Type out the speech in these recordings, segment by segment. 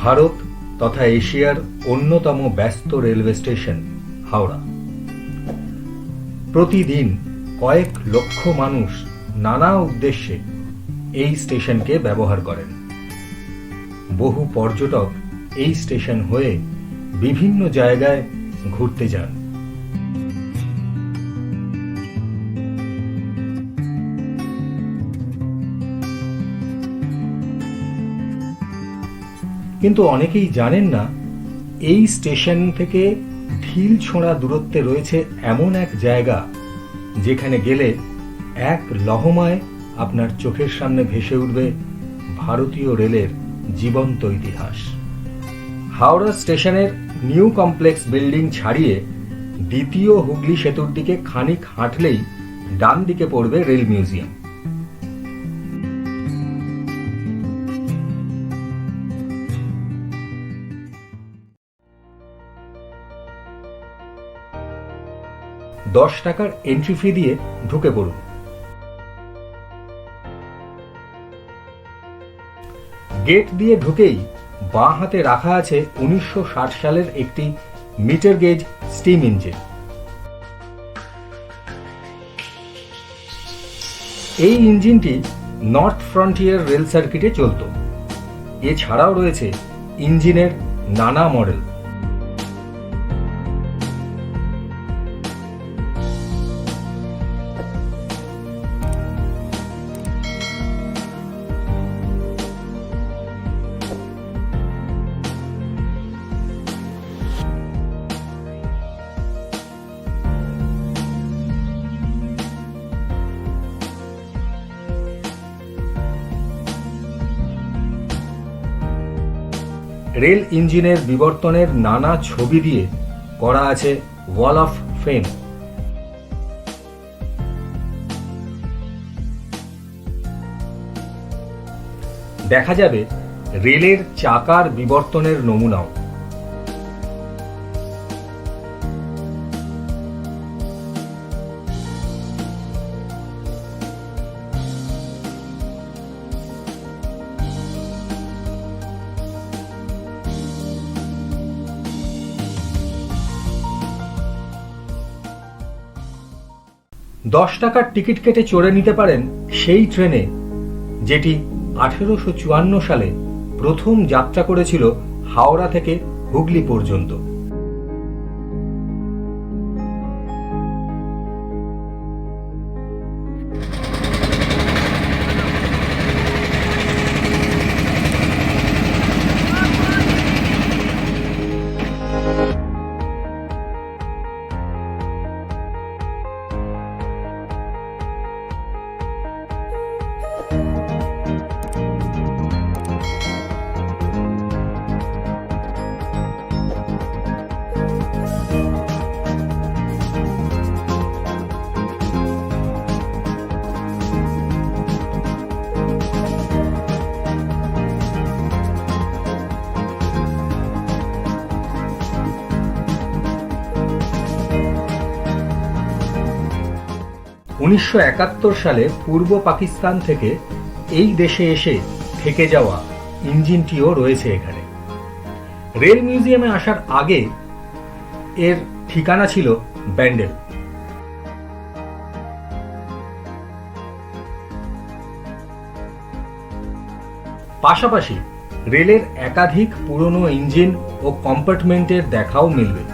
ভারত তথা এশিয়ার অন্যতম ব্যস্ত রেলওয়ে স্টেশন হাওড়া। প্রতিদিন কয়েক লক্ষ মানুষ নানা উদ্দেশ্যে এই স্টেশনকে ব্যবহার করেন। বহু পর্যটক এই স্টেশন হয়ে বিভিন্ন জায়গায় ঘুরতে যান। কিন্তু অনেকেই জানেন না, এই স্টেশন থেকে ঢিল ছোঁড়া দূরত্বে রয়েছে এমন এক জায়গা যেখানে গেলে এক লহমায় আপনার চোখের সামনে ভেসে উঠবে ভারতীয় রেলের জীবন্ত ইতিহাস। হাওড়া স্টেশনের নিউ কমপ্লেক্স বিল্ডিং ছাড়িয়ে দ্বিতীয় হুগলি সেতুর দিকে খানিক হাঁটলেই ডান দিকে পড়বে রেল মিউজিয়াম। $10 এন্ট্রি ফি দিয়ে ঢুকে পড়ুন। গেট দিয়ে ঢুকেই বাঁ হাতে রাখা আছে 1960 সালের একটি মিটার গেজ স্টিম ইঞ্জিন। এই ইঞ্জিনটি নর্থ ফ্রন্টিয়ার রেল সার্কিটে চলত। এছাড়াও রয়েছে ইঞ্জিনের নানা মডেল। রেল ইঞ্জিনের বিবর্তনের নানা ছবি দিয়ে করা আছে ওয়াল অফ ফেম। দেখা যাবে রেলের চাকার বিবর্তনের নমুনাও। $10 টিকিট কেটে চড়ে নিতে পারেন সেই ট্রেনে যেটি 1854 সালে প্রথম যাত্রা করেছিল হাওড়া থেকে হুগলি পর্যন্ত। (1971 সালে পূর্ব পাকিস্তান থেকে এই দেশে এসে থেকে যাওয়া ইঞ্জিনটিও রয়েছে এখানে। রেল মিউজিয়ামে আসার আগে এর ঠিকানা ছিল ব্যান্ডেল। পাশাপাশি রেলের একাধিক পুরনো ইঞ্জিন ও কম্পার্টমেন্টের দেখাও মিলবে।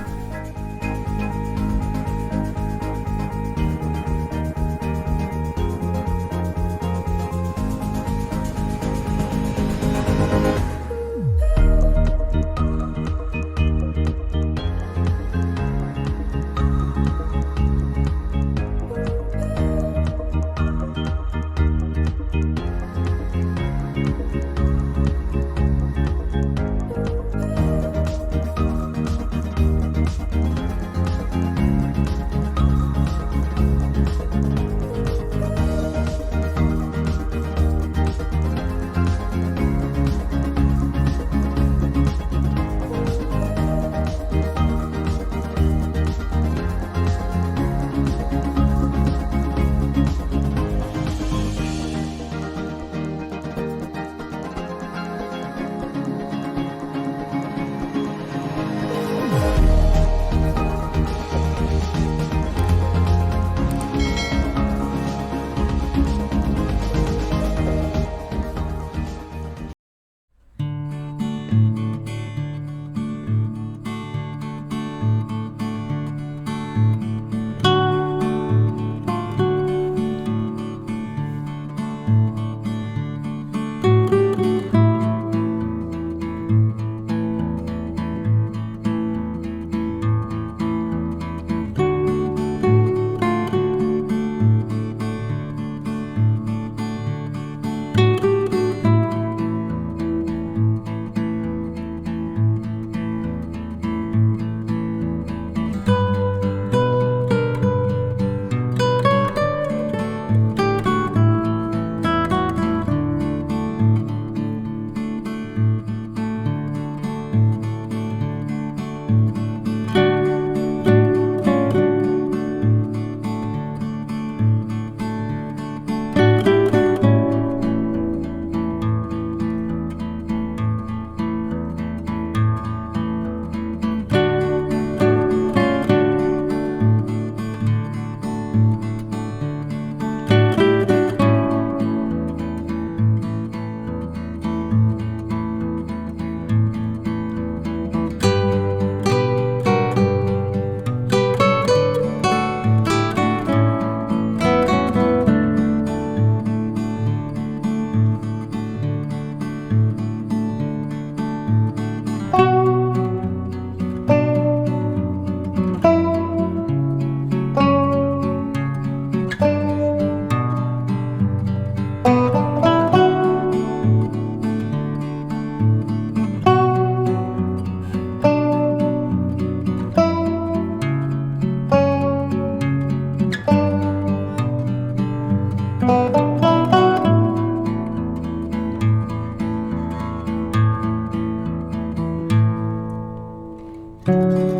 ধন্যবাদ।